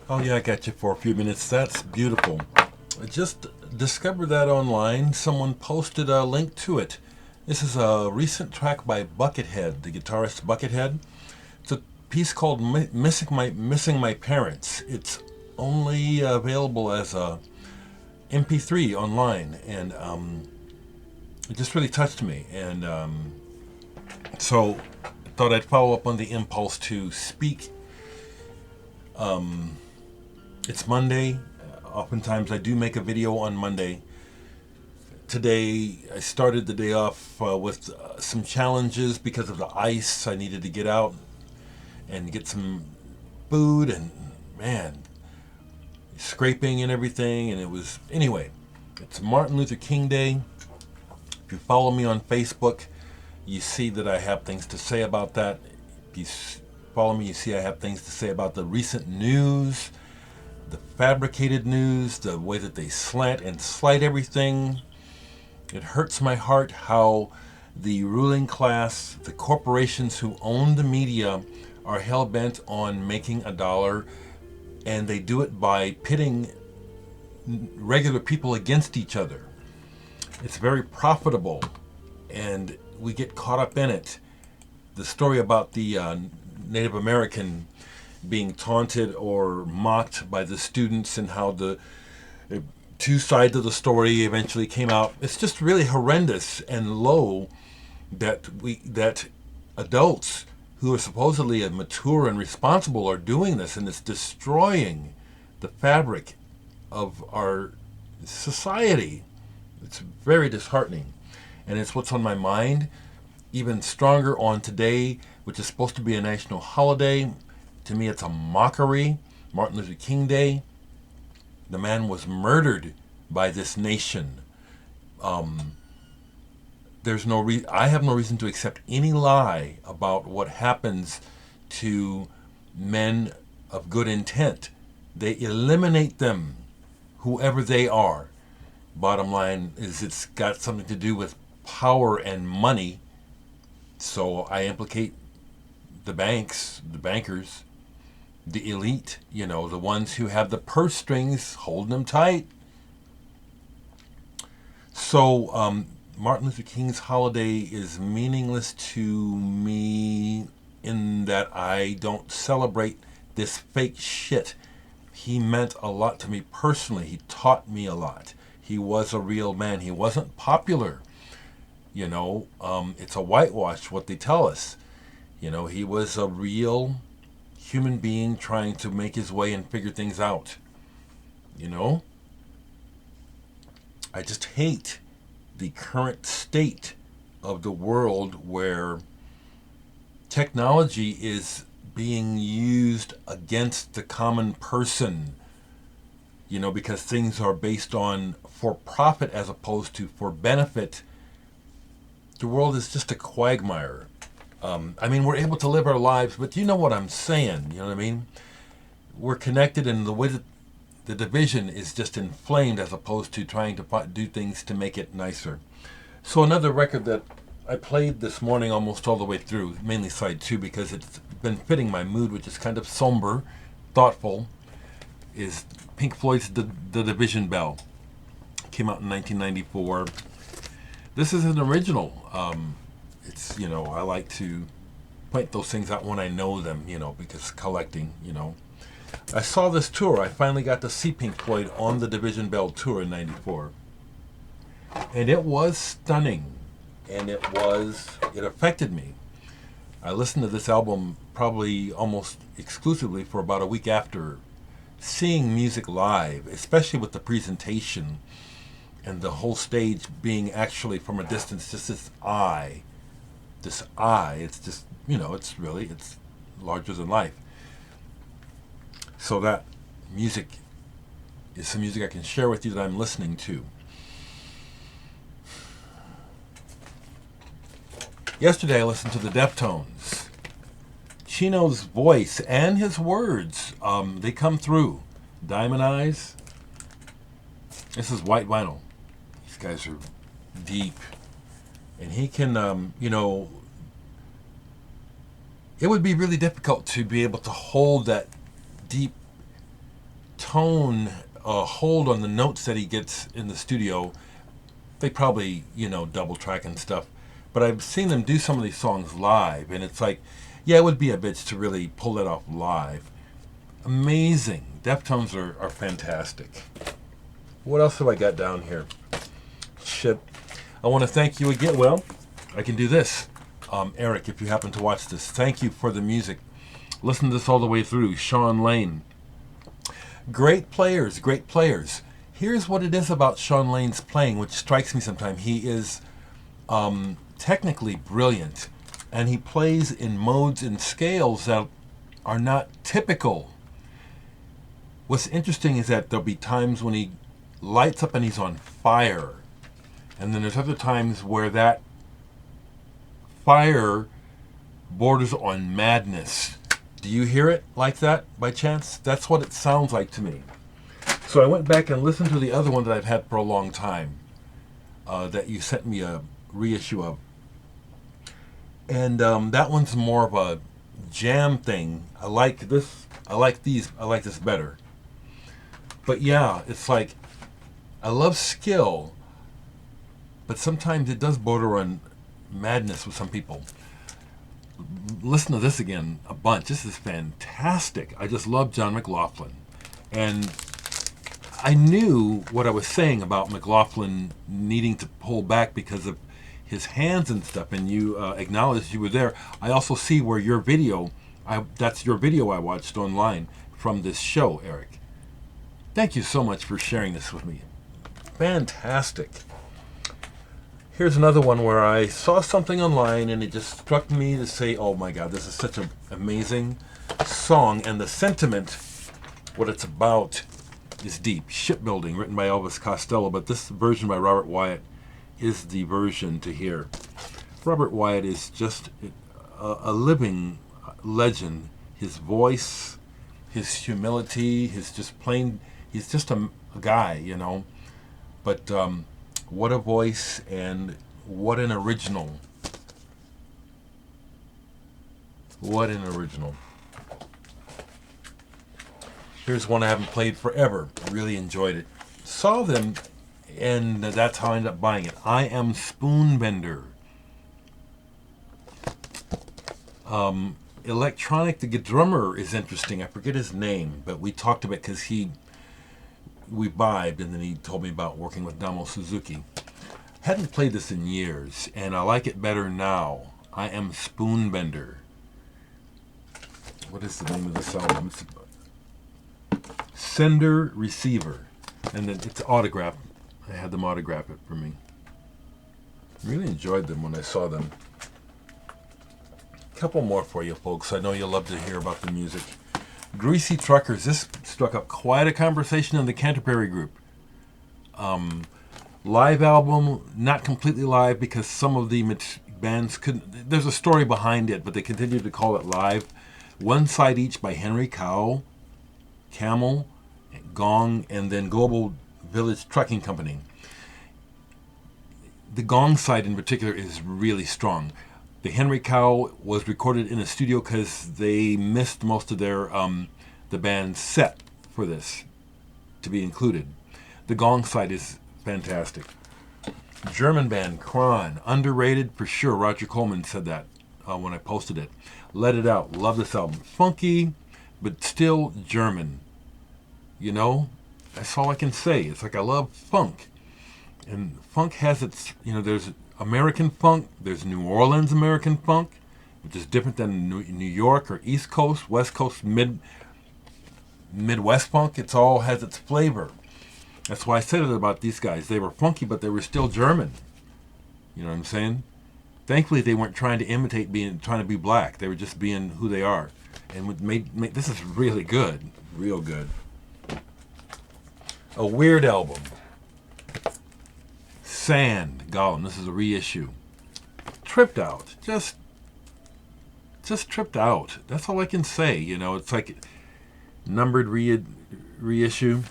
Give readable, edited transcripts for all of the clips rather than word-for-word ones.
Oh yeah, I got you for a few minutes. That's beautiful. I just discovered that online. Someone posted a link to it. This is a recent track by Buckethead, the guitarist Buckethead. It's a piece called Missing My Parents." It's only available as a MP3 online, and it just really touched me. And so I thought I'd follow up on the impulse to speak. It's Monday. Oftentimes I do make a video on Monday. Today I started the day off with some challenges because of the ice. I needed to get out and get some food, and man, scraping and everything. And it was, anyway, it's Martin Luther King Day. If you follow me on Facebook, you see that I have things to say about that. If you follow me, you see I have things to say about the recent news, the fabricated news, the way that they slant and slight everything. It hurts my heart how the ruling class, the corporations who own the media, are hell-bent on making a dollar, and they do it by pitting regular people against each other. It's very profitable, and we get caught up in it. The story about the Native American being taunted or mocked by the students, and how the two sides of the story eventually came out. It's just really horrendous and low that adults who are supposedly mature and responsible are doing this, and it's destroying the fabric of our society. It's very disheartening, and it's what's on my mind. Even stronger on today, which is supposed to be a national holiday. To me, it's a mockery. Martin Luther King Day. The man was murdered by this nation. I have no reason to accept any lie about what happens to men of good intent. They eliminate them, whoever they are. Bottom line is, it's got something to do with power and money. So I implicate the banks, the bankers, the elite, the ones who have the purse strings holding them tight. So Martin Luther King's holiday is meaningless to me in that I don't celebrate this fake shit. He meant a lot to me personally. He taught me a lot. He was a real man. He wasn't popular. It's a whitewash what they tell us. He was a real human being trying to make his way and figure things out. I just hate the current state of the world where technology is being used against the common person, because things are based on for profit as opposed to for benefit. The world is just a quagmire. We're able to live our lives, but you know what I'm saying, you know what I mean? We're connected, and the way that the division is just inflamed as opposed to trying to do things to make it nicer. So another record that I played this morning almost all the way through, mainly side two because it's been fitting my mood, which is kind of somber, thoughtful, is Pink Floyd's The Division Bell. Came out in 1994. This is an original. It's, I like to point those things out when I know them, because collecting, I saw this tour. I finally got to see Pink Floyd on the Division Bell tour in 94. And it was stunning. And it affected me. I listened to this album probably almost exclusively for about a week after seeing music live, especially with the presentation and the whole stage being actually from a distance, just this eye. It's just, it's larger than life. So that music is some music I can share with you that I'm listening to. Yesterday I listened to the Deftones. Chino's voice and his words, they come through. Diamond Eyes. This is white vinyl. These guys are deep. And he can, it would be really difficult to be able to hold that deep tone hold on the notes that he gets in the studio. They probably, double track and stuff. But I've seen them do some of these songs live, and it's like, yeah, it would be a bitch to really pull that off live. Amazing. Deftones are fantastic. What else have I got down here? Shit. I want to thank you again. Well, I can do this. Eric, if you happen to watch this, thank you for the music. Listen to this all the way through. Shawn Lane. Great players, great players. Here's what it is about Shawn Lane's playing, which strikes me sometimes. He is technically brilliant, and he plays in modes and scales that are not typical. What's interesting is that there'll be times when he lights up and he's on fire, and then there's other times where that fire borders on madness. Do you hear it like that by chance? That's what it sounds like to me. So I went back and listened to the other one that I've had for a long time, that you sent me a reissue of. And that one's more of a jam thing. I like this. I like these. I like this better. But yeah, it's like, I love skill, but sometimes it does border on madness with some people. Listen to this again a bunch. This is fantastic. I just love John McLaughlin. And I knew what I was saying about McLaughlin needing to pull back because of his hands and stuff, and you acknowledged you were there. I also see where your video, that's your video I watched online from this show, Eric. Thank you so much for sharing this with me. Fantastic. Here's another one where I saw something online and it just struck me to say, oh my God, this is such an amazing song, and the sentiment, what it's about, is deep. Shipbuilding, written by Elvis Costello, but this version by Robert Wyatt is the version to hear. Robert Wyatt is just a living legend. His voice, his humility, he's just a guy, But what a voice, and what an original. What an original. Here's one I haven't played forever. Really enjoyed it. Saw them, and that's how I ended up buying it. I Am Spoonbender. Electronic, the drummer is interesting. I forget his name, but we talked about it because we vibed, and then he told me about working with Damo Suzuki. Hadn't played this in years, and I like it better now. I Am Spoonbender. What is the name of this album? It's Sender Receiver, and then it's autographed. I had them autograph it for me. Really enjoyed them when I saw them. A couple more for you folks. I know you'll love to hear about the music. Greasy Truckers. This struck up quite a conversation in the Canterbury group. Live album, not completely live because some of the bands couldn't. There's a story behind it, but they continued to call it live. One side each by Henry Cow, Camel, Gong, and then Global Village Trucking Company. The Gong side in particular is really strong. The Henry Cow was recorded in a studio because they missed most of their the band's set for this to be included. The Gong side is fantastic. German band Kron, underrated for sure. Roger Coleman said that when I posted it. Let It Out, love this album. Funky, but still German. That's all I can say. It's like I love funk. And funk has its, there's American funk, there's New Orleans American funk, which is different than New York or East Coast, West Coast, Midwest funk. It all has its flavor. That's why I said it about these guys. They were funky, but they were still German. You know what I'm saying? Thankfully, they weren't trying to imitate trying to be black. They were just being who they are. And this is really good, real good. A weird album. Sand, Gollum. This is a reissue. Tripped out. Just tripped out. That's all I can say. It's like numbered reissue.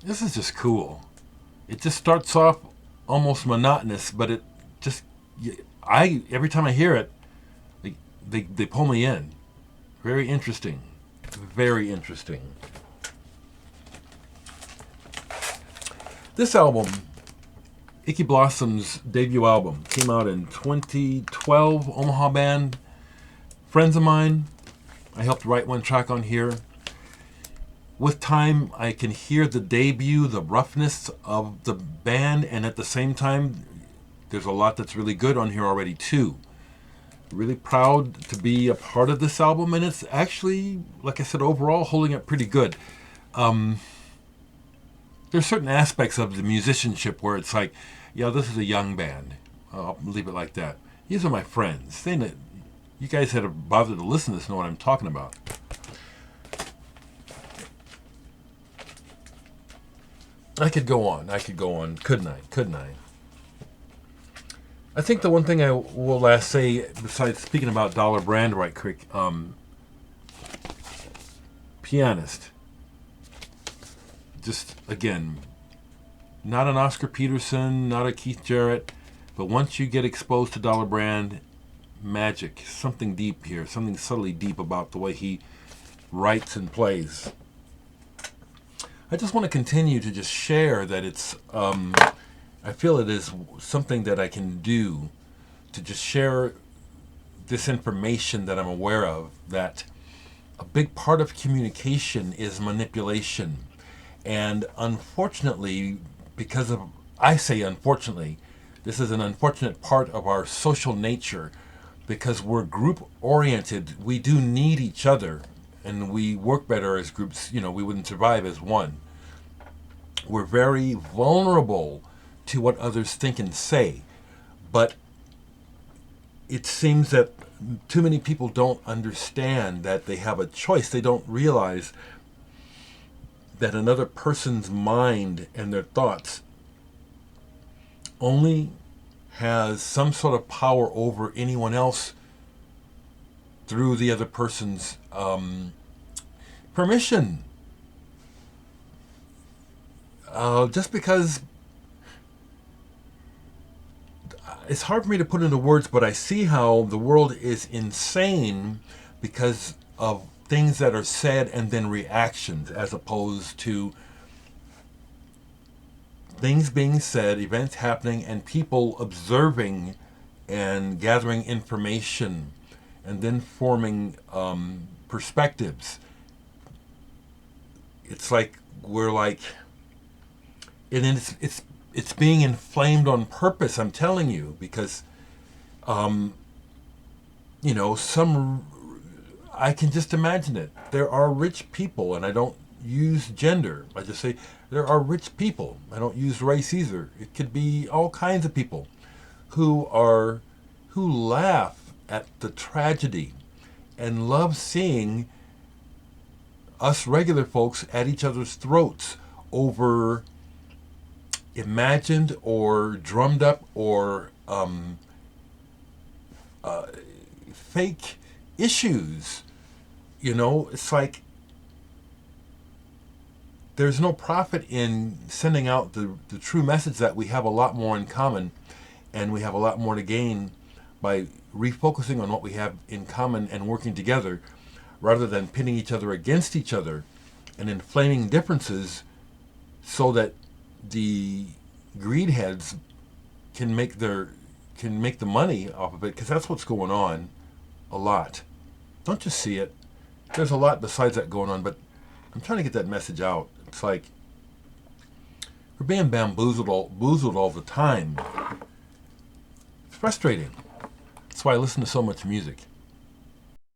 This is just cool. It just starts off almost monotonous, but it just, every time I hear it, they pull me in. Very interesting. Very interesting. This album, Icky Blossom's debut album, came out in 2012. Omaha band, friends of mine. I helped write one track on here. With time, I can hear the debut, the roughness of the band, and at the same time, there's a lot that's really good on here already too. Really proud to be a part of this album, and it's actually, like I said, overall holding up pretty good. There's certain aspects of the musicianship where it's like, yeah, this is a young band. I'll leave it like that. These are my friends. You guys that have bothered to listen to this know what I'm talking about. I could go on, couldn't I? I think the one thing I will last say, besides speaking about Dollar Brand right quick, pianist. Just, again, not an Oscar Peterson, not a Keith Jarrett, but once you get exposed to Dollar Brand, magic, something deep here, something subtly deep about the way he writes and plays. I just want to continue to just share that it's, I feel it is something that I can do to just share this information that I'm aware of, that a big part of communication is manipulation. And unfortunately, I say unfortunately, this is an unfortunate part of our social nature, because we're group oriented. We do need each other, and we work better as groups. We wouldn't survive as one. We're very vulnerable to what others think and say, but it seems that too many people don't understand that they have a choice. They don't realize that another person's mind and their thoughts only has some sort of power over anyone else through the other person's permission. Just because it's hard for me to put into words, but I see how the world is insane because of things that are said and then reactions, as opposed to things being said, events happening, and people observing and gathering information and then forming perspectives. It's like it's being inflamed on purpose, I'm telling you, because I can just imagine it. There are rich people, and I don't use gender. I just say there are rich people. I don't use race either. It could be all kinds of people who laugh at the tragedy and love seeing us regular folks at each other's throats over imagined or drummed up or fake issues. It's like there's no profit in sending out the true message that we have a lot more in common, and we have a lot more to gain by refocusing on what we have in common and working together, rather than pitting each other against each other and inflaming differences so that the greed heads can make the money off of it, because that's what's going on a lot. Don't you see it? There's a lot besides that going on, but I'm trying to get that message out. It's like we're being bamboozled all the time. It's frustrating. That's why I listen to so much music.